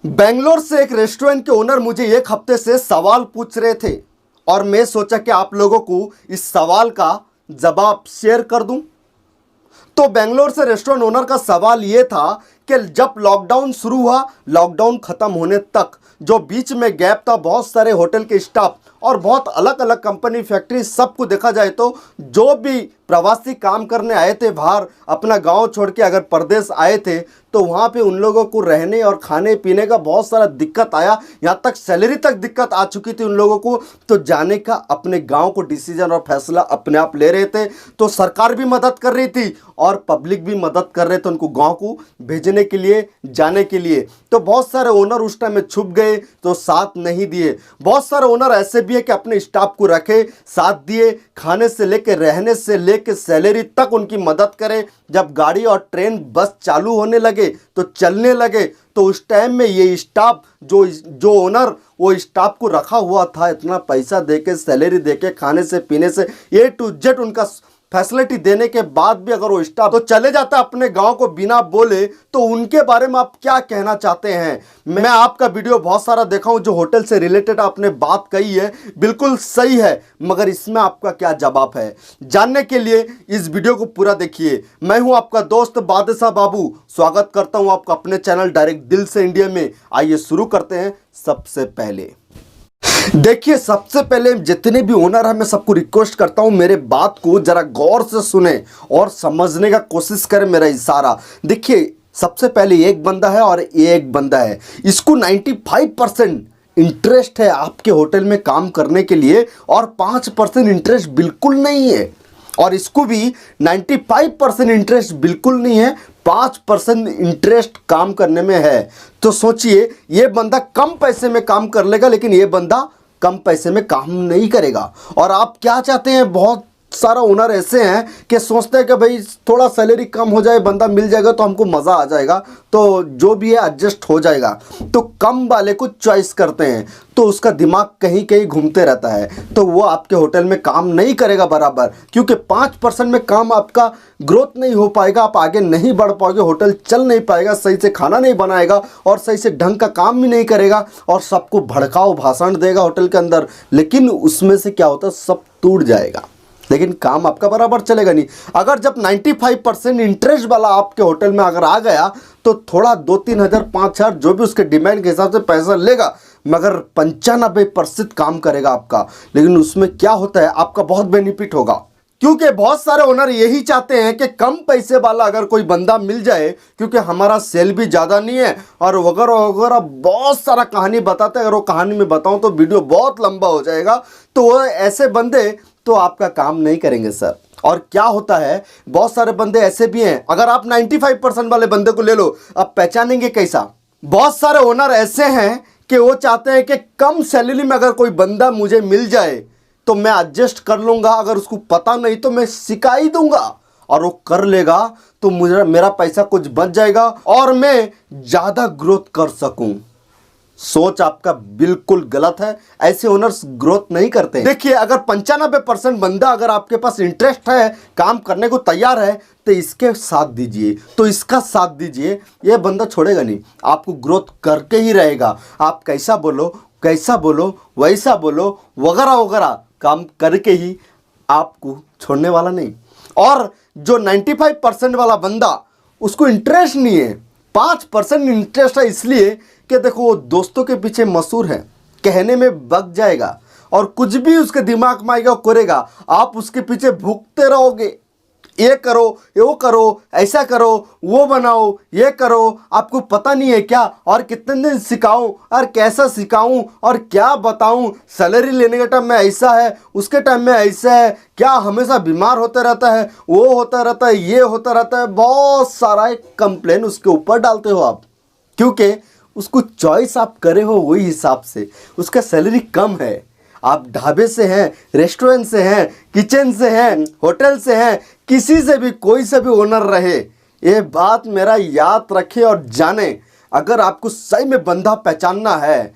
बेंगलोर से एक रेस्टोरेंट के ओनर मुझे एक हफ्ते से सवाल पूछ रहे थे और मैं सोचा कि आप लोगों को इस सवाल का जवाब शेयर कर दूं। तो बेंगलोर से रेस्टोरेंट ओनर का सवाल ये था कि जब लॉकडाउन शुरू हुआ, लॉकडाउन खत्म होने तक जो बीच में गैप था, बहुत सारे होटल के स्टाफ और बहुत अलग अलग कंपनी, फैक्ट्री, सबको देखा जाए तो जो भी प्रवासी काम करने आए थे बाहर, अपना गांव छोड़ के अगर परदेश आए थे, तो वहाँ पे उन लोगों को रहने और खाने पीने का बहुत सारा दिक्कत आया। यहाँ तक सैलरी तक दिक्कत आ चुकी थी उन लोगों को। तो जाने का अपने गांव को डिसीजन और फैसला अपने आप ले रहे थे। तो सरकार भी मदद कर रही थी और पब्लिक भी मदद कर रहे थे उनको गांव को भेजने के लिए, जाने के लिए। तो बहुत सारे ओनर उस टाइम में छुप गए, तो साथ नहीं दिए। बहुत सारे ओनर ऐसे भी है कि अपने स्टाफ को रखे, साथ दिए, खाने से लेके, रहने से लेके, सैलरी तक उनकी मदद करे। जब गाड़ी और ट्रेन बस चालू होने लगे तो चलने लगे, तो उस टाइम में ये स्टाफ, जो ओनर वो स्टाफ को रखा हुआ था, इतना पैसा देके, सैलरी देके, खाने से पीने से ए टू जेड उनका फैसिलिटी देने के बाद भी अगर वो स्टाफ तो चले जाता अपने गांव को बिना बोले, तो उनके बारे में आप क्या कहना चाहते हैं? मैं आपका वीडियो बहुत सारा देखा हूं जो होटल से रिलेटेड आपने बात कही है, बिल्कुल सही है, मगर इसमें आपका क्या जवाब है? जानने के लिए इस वीडियो को पूरा देखिए। मैं हूं आपका दोस्त बादशाह बाबू, स्वागत करता हूं आपका अपने चैनल डायरेक्ट दिल से इंडिया में। आइए शुरू करते हैं। सबसे पहले देखिए, सबसे पहले जितने भी ओनर हैं, मैं सबको रिक्वेस्ट करता हूं मेरे बात को जरा गौर से सुने और समझने का कोशिश करें मेरा इशारा। देखिए, सबसे पहले एक बंदा है और एक बंदा है, इसको 95% इंटरेस्ट है आपके होटल में काम करने के लिए और 5% इंटरेस्ट बिल्कुल नहीं है। और इसको भी 95% इंटरेस्ट बिल्कुल नहीं है, 5% इंटरेस्ट काम करने में है। तो सोचिए, ये बंदा कम पैसे में काम कर लेगा, लेकिन ये बंदा कम पैसे में काम नहीं करेगा। और आप क्या चाहते हैं? बहुत सारा ओनर ऐसे हैं कि सोचते हैं कि भाई थोड़ा सैलरी कम हो जाए, बंदा मिल जाएगा तो हमको मज़ा आ जाएगा, तो जो भी है एडजस्ट हो जाएगा। तो कम वाले को चॉइस करते हैं, तो उसका दिमाग कहीं कहीं घूमते रहता है, तो वो आपके होटल में काम नहीं करेगा बराबर, क्योंकि 5% में काम आपका ग्रोथ नहीं हो पाएगा, आप आगे नहीं बढ़ पाओगे, होटल चल नहीं पाएगा, सही से खाना नहीं बनाएगा और सही से ढंग का काम भी नहीं करेगा और सबको भड़काओ भाषण देगा होटल के अंदर, लेकिन उसमें से क्या होता है, सब टूट जाएगा, लेकिन काम आपका बराबर चलेगा नहीं। अगर जब 95% इंटरेस्ट वाला आपके होटल में अगर आ गया, तो थोड़ा 2-3 हज़ार 5,000 जो भी उसके डिमांड के हिसाब से पैसा लेगा, मगर 95% काम करेगा आपका। लेकिन उसमें क्या होता है, आपका बहुत बेनिफिट होगा, क्योंकि बहुत सारे ओनर यही चाहते हैं कि कम पैसे वाला अगर कोई बंदा मिल जाए, क्योंकि हमारा सेल भी ज़्यादा नहीं है और वगैरह वगैरह बहुत सारा कहानी बताते हैं। अगर वो कहानी में बताऊं तो वीडियो बहुत लंबा हो जाएगा। तो वो ऐसे बंदे तो आपका काम नहीं करेंगे सर। और क्या होता है, बहुत सारे बंदे ऐसे भी हैं, अगर आप 95% वाले बंदे को ले लो, आप पहचानेंगे कैसा? बहुत सारे ओनर ऐसे हैं कि वो चाहते हैं कि कम सैलरी में अगर कोई बंदा मुझे मिल जाए तो मैं एडजस्ट कर लूँगा, अगर उसको पता नहीं तो मैं सिखा ही दूंगा, और वो कर लेगा तो मुझे मेरा पैसा कुछ बच जाएगा और मैं ज़्यादा ग्रोथ कर सकूं। सोच आपका बिल्कुल गलत है, ऐसे ओनर्स ग्रोथ नहीं करते। देखिए, अगर 95% बंदा अगर आपके पास इंटरेस्ट है, काम करने को तैयार है, तो इसके साथ दीजिए, तो इसका साथ दीजिए। ये बंदा छोड़ेगा नहीं, आपको ग्रोथ करके ही रहेगा। आप कैसा बोलो, वैसा बोलो, वगैरह वगैरह काम करके ही आपको छोड़ने वाला नहीं। और जो 95% वाला बंदा, उसको इंटरेस्ट नहीं है, 5% इंटरेस्ट है, इसलिए कि देखो वो दोस्तों के पीछे मशहूर है, कहने में बग जाएगा और कुछ भी उसके दिमाग में आएगा करेगा, आप उसके पीछे भूखते रहोगे, ये करो, वो करो, ऐसा करो, वो बनाओ, ये करो, आपको पता नहीं है क्या, और कितने दिन सिखाऊं और कैसा सिखाऊं और क्या बताऊं, सैलरी लेने के टाइम में ऐसा है, उसके टाइम में ऐसा है, क्या हमेशा बीमार होता रहता है, वो होता रहता है, ये होता रहता है, बहुत सारा कंप्लेन उसके ऊपर डालते हो आप, क्योंकि उसको चॉइस आप करे हो वही हिसाब से। उसका सैलरी कम है, आप ढाबे से हैं, रेस्टोरेंट से हैं, किचन से हैं, होटल से हैं, किसी से भी, कोई से भी ओनर रहे, ये बात मेरा याद रखें और जाने। अगर आपको सही में बंदा पहचानना है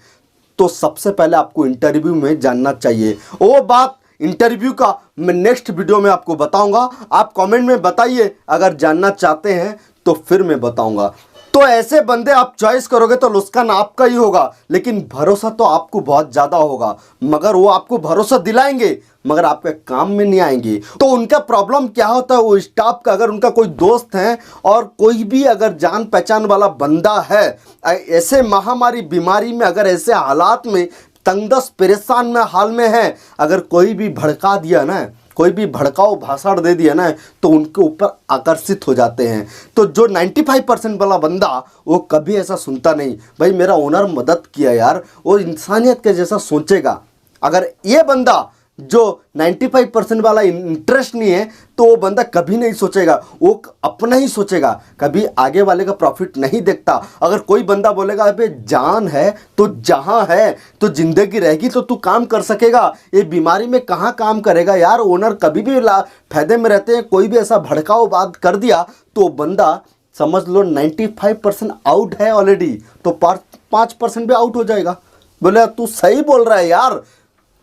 तो सबसे पहले आपको इंटरव्यू में जानना चाहिए। वो बात इंटरव्यू का मैं नेक्स्ट वीडियो में आपको बताऊंगा। आप कमेंट में बताइए, अगर जानना चाहते हैं तो फिर मैं बताऊंगा। तो ऐसे बंदे आप चॉइस करोगे तो नुकसान आपका ही होगा, लेकिन भरोसा तो आपको बहुत ज़्यादा होगा। मगर वो आपको भरोसा दिलाएंगे मगर आपके काम में नहीं आएंगे। तो उनका प्रॉब्लम क्या होता है, वो स्टाफ का, अगर उनका कोई दोस्त है और कोई भी अगर जान पहचान वाला बंदा है, ऐसे महामारी बीमारी में, अगर ऐसे हालात में तंगदस्त परेशान में हाल में है, अगर कोई भी भड़का दिया ना, कोई भी भड़काऊ भाषण दे दिया ना, तो उनके ऊपर आकर्षित हो जाते हैं। तो जो 95% वाला बंदा वो कभी ऐसा सुनता नहीं, भाई मेरा ओनर मदद किया यार, वो इंसानियत के जैसा सोचेगा। अगर ये बंदा जो 95% वाला इंटरेस्ट नहीं है, तो वो बंदा कभी नहीं सोचेगा, वो अपना ही सोचेगा, कभी आगे वाले का प्रॉफिट नहीं देखता। अगर कोई बंदा बोलेगा अबे जान है तो जहां है तो जिंदगी रहेगी तो तू काम कर सकेगा, ये बीमारी में कहाँ काम करेगा यार। ओनर कभी भी फायदे में रहते हैं। कोई भी ऐसा भड़काऊ बात कर दिया तो बंदा समझ लो 95% आउट है ऑलरेडी, तो 5% भी आउट हो जाएगा। बोले तू सही बोल रहा है यार,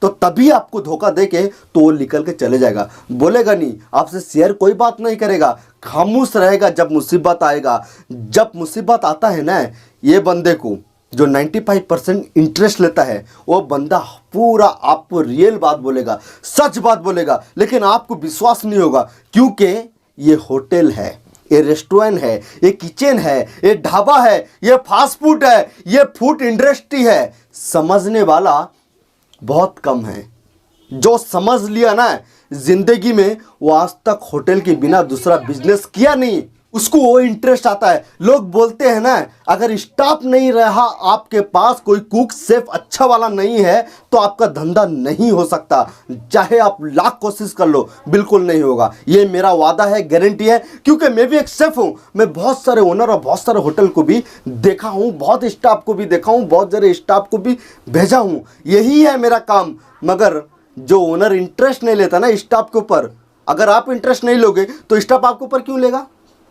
तो तभी आपको धोखा देके तो वो निकल के चले जाएगा, बोलेगा नहीं, आपसे शेयर कोई बात नहीं करेगा, खामोश रहेगा। जब मुसीबत आएगा, जब मुसीबत आता है ना, ये बंदे को जो 95% इंटरेस्ट लेता है, वो बंदा पूरा आपको रियल बात बोलेगा, सच बात बोलेगा, लेकिन आपको विश्वास नहीं होगा, क्योंकि ये होटल है, ये रेस्टोरेंट है, ये किचन है, ये ढाबा है, ये फास्ट फूड है, ये फूड इंडस्ट्री है। समझने वाला बहुत कम है। जो समझ लिया ना जिंदगी में, वो आज तक होटल के बिना दूसरा बिजनेस किया नहीं, उसको वो इंटरेस्ट आता है। लोग बोलते हैं ना, अगर स्टाफ नहीं रहा आपके पास, कोई कुक शेफ अच्छा वाला नहीं है, तो आपका धंधा नहीं हो सकता। चाहे आप लाख कोशिश कर लो, बिल्कुल नहीं होगा। ये मेरा वादा है, गारंटी है, क्योंकि मैं भी एक शेफ हूँ। मैं बहुत सारे ओनर और बहुत सारे होटल को भी देखा हूँ, बहुत स्टाफ को भी देखा हूँ, बहुत सारे स्टाफ को भी भेजा हूँ। यही है मेरा काम। मगर जो ओनर इंटरेस्ट नहीं लेता ना स्टाफ के ऊपर, अगर आप इंटरेस्ट नहीं लोगे तो स्टाफ आपके ऊपर क्यों लेगा?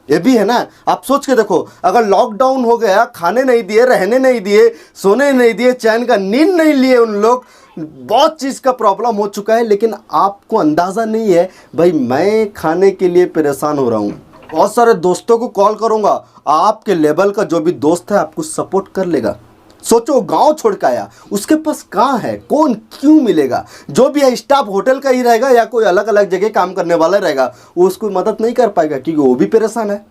ये भी है ना। आप सोच के देखो, अगर लॉकडाउन हो गया, खाने नहीं दिए, रहने नहीं दिए, सोने नहीं दिए, चैन का नींद नहीं लिए उन लोग, बहुत चीज़ का प्रॉब्लम हो चुका है, लेकिन आपको अंदाज़ा नहीं है भाई मैं खाने के लिए परेशान हो रहा हूँ। बहुत सारे दोस्तों को कॉल करूँगा, आपके लेवल का जो भी दोस्त है आपको सपोर्ट कर लेगा। सोचो, गांव छोड़ के आया, उसके पास कहाँ है, कौन क्यों मिलेगा? जो भी है स्टाफ होटल का ही रहेगा या कोई अलग अलग जगह काम करने वाला रहेगा, वो उसको मदद नहीं कर पाएगा, क्योंकि वो भी परेशान है।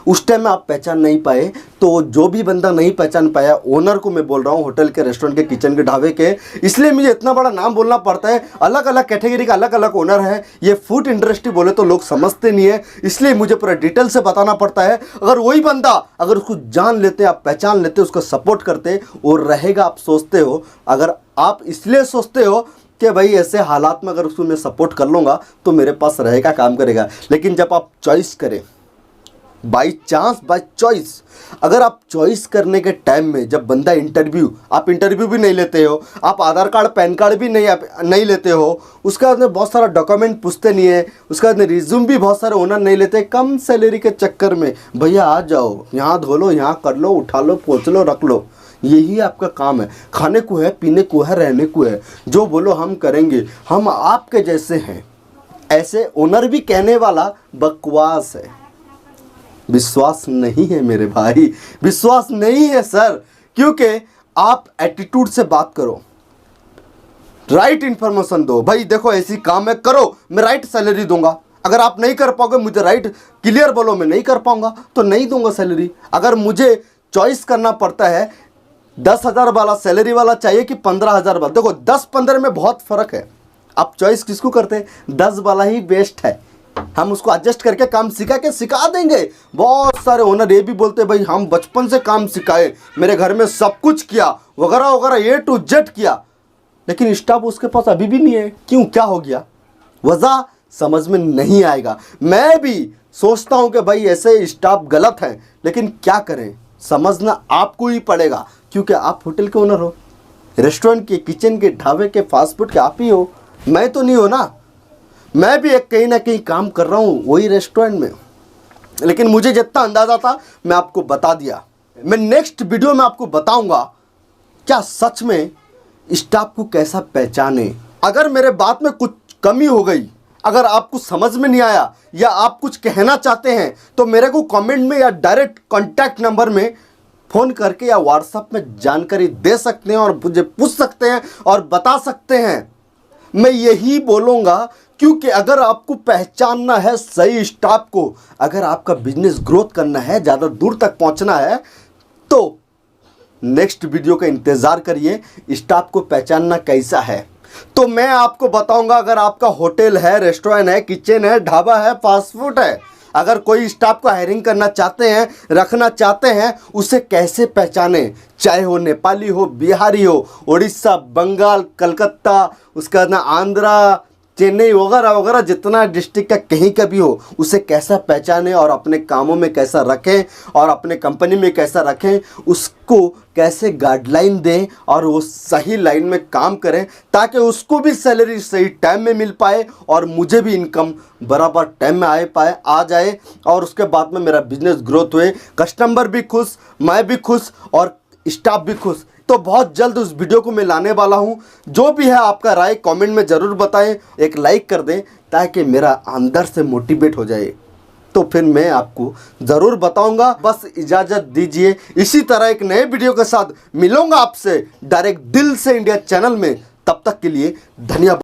उस टाइम में आप पहचान नहीं पाए, तो जो भी बंदा नहीं पहचान पाया, ओनर को मैं बोल रहा हूँ, होटल के, रेस्टोरेंट के, किचन के, ढाबे के, इसलिए मुझे इतना बड़ा नाम बोलना पड़ता है। अलग अलग कैटेगरी का अलग अलग ओनर है। ये फूड इंडस्ट्री बोले तो लोग समझते नहीं है, इसलिए मुझे पूरा डिटेल से बताना पड़ता है। अगर वही बंदा, अगर उसको जान लेते, आप पहचान लेते, उसको सपोर्ट करते, वो रहेगा। आप सोचते हो, अगर आप इसलिए सोचते हो कि भाई ऐसे हालात में अगर उसको मैं सपोर्ट कर लूँगा तो मेरे पास रहेगा, काम करेगा, लेकिन जब आप चॉइस करें, बाई चांस, बाई चॉइस, अगर आप चॉइस करने के टाइम में जब बंदा आप इंटरव्यू भी नहीं लेते हो, आप आधार कार्ड पैन कार्ड भी नहीं लेते हो, उसका बहुत सारा डॉक्यूमेंट पूछते नहीं है, उसका रिज्यूम भी बहुत सारे ओनर नहीं लेते, कम सैलरी के चक्कर में भैया आ जाओ, यहाँ धो लो, यहाँ कर लो, उठा लो, पोंछ लो, रख लो, यही आपका काम है। खाने को है, पीने को है, रहने को है, जो बोलो हम करेंगे, हम आपके जैसे हैं, ऐसे ओनर भी कहने वाला बकवास है। विश्वास नहीं है मेरे भाई, विश्वास नहीं है सर, क्योंकि आप एटीट्यूड से बात करो, राइट इन्फॉर्मेशन दो। भाई देखो ऐसी काम है, करो, मैं राइट सैलरी दूंगा। अगर आप नहीं कर पाओगे, मुझे राइट क्लियर बोलो, मैं नहीं कर पाऊंगा तो नहीं दूंगा सैलरी। अगर मुझे चॉइस करना पड़ता है, 10,000 वाला सैलरी वाला चाहिए कि 15,000 वाला, देखो 10-15 में बहुत फर्क है। आप चॉइस किसको करते हैं? 10 वाला ही बेस्ट है। हम उसको एडजस्ट करके काम सिखा देंगे। बहुत सारे ओनर ये भी बोलते हैं, भाई हम बचपन से काम सिखाए, मेरे घर में सब कुछ किया, वगैरह वगैरह, A to Z किया, लेकिन स्टाफ उसके पास अभी भी नहीं है। क्यों, क्या हो गया? वजह समझ में नहीं आएगा। मैं भी सोचता हूं कि भाई ऐसे स्टाफ गलत है, लेकिन क्या करें, समझना आपको ही पड़ेगा, क्योंकि आप होटल के ओनर हो, रेस्टोरेंट के, किचन के, ढाबे के, फास्ट फूड के आप ही हो, मैं तो नहीं हो ना। मैं भी एक कहीं ना कहीं काम कर रहा हूँ वही रेस्टोरेंट में, लेकिन मुझे जितना अंदाज़ा था मैं आपको बता दिया। मैं नेक्स्ट वीडियो में आपको बताऊंगा क्या सच में स्टाफ को कैसा पहचाने। अगर मेरे बात में कुछ कमी हो गई, अगर आपको समझ में नहीं आया या आप कुछ कहना चाहते हैं तो मेरे को कमेंट में या डायरेक्ट कॉन्टैक्ट नंबर में फ़ोन करके या व्हाट्सएप में जानकारी दे सकते हैं और मुझे पूछ सकते हैं और बता सकते हैं। मैं यही बोलूँगा, क्योंकि अगर आपको पहचानना है सही स्टाफ को, अगर आपका बिजनेस ग्रोथ करना है, ज़्यादा दूर तक पहुँचना है, तो नेक्स्ट वीडियो का इंतज़ार करिए। स्टाफ को पहचानना कैसा है तो मैं आपको बताऊंगा। अगर आपका होटल है, रेस्टोरेंट है, किचन है, ढाबा है, फास्ट फूड है, अगर कोई स्टाफ को हायरिंग करना चाहते हैं, रखना चाहते हैं, उसे कैसे पहचाने, चाहे वो नेपाली हो, बिहारी हो, उड़ीसा, बंगाल, कलकत्ता, उसके बाद ना आंध्रा, चेन्नई वगैरह वगैरह, जितना डिस्ट्रिक्ट का कहीं का भी हो, उसे कैसा पहचाने और अपने कामों में कैसा रखें और अपने कंपनी में कैसा रखें, उसको कैसे गाइडलाइन दें और वो सही लाइन में काम करें, ताकि उसको भी सैलरी सही टाइम में मिल पाए और मुझे भी इनकम बराबर टाइम में आ जाए और उसके बाद में मेरा बिजनेस ग्रोथ हुए, कस्टमर भी खुश, मैं भी खुश और स्टाफ भी खुश। तो बहुत जल्द उस वीडियो को मैं लाने वाला हूं। जो भी है आपका राय कमेंट में ज़रूर बताएं, एक लाइक कर दें ताकि मेरा अंदर से मोटिवेट हो जाए, तो फिर मैं आपको ज़रूर बताऊंगा। बस इजाज़त दीजिए, इसी तरह एक नए वीडियो के साथ मिलूंगा आपसे डायरेक्ट दिल से इंडिया चैनल में। तब तक के लिए धन्यवाद।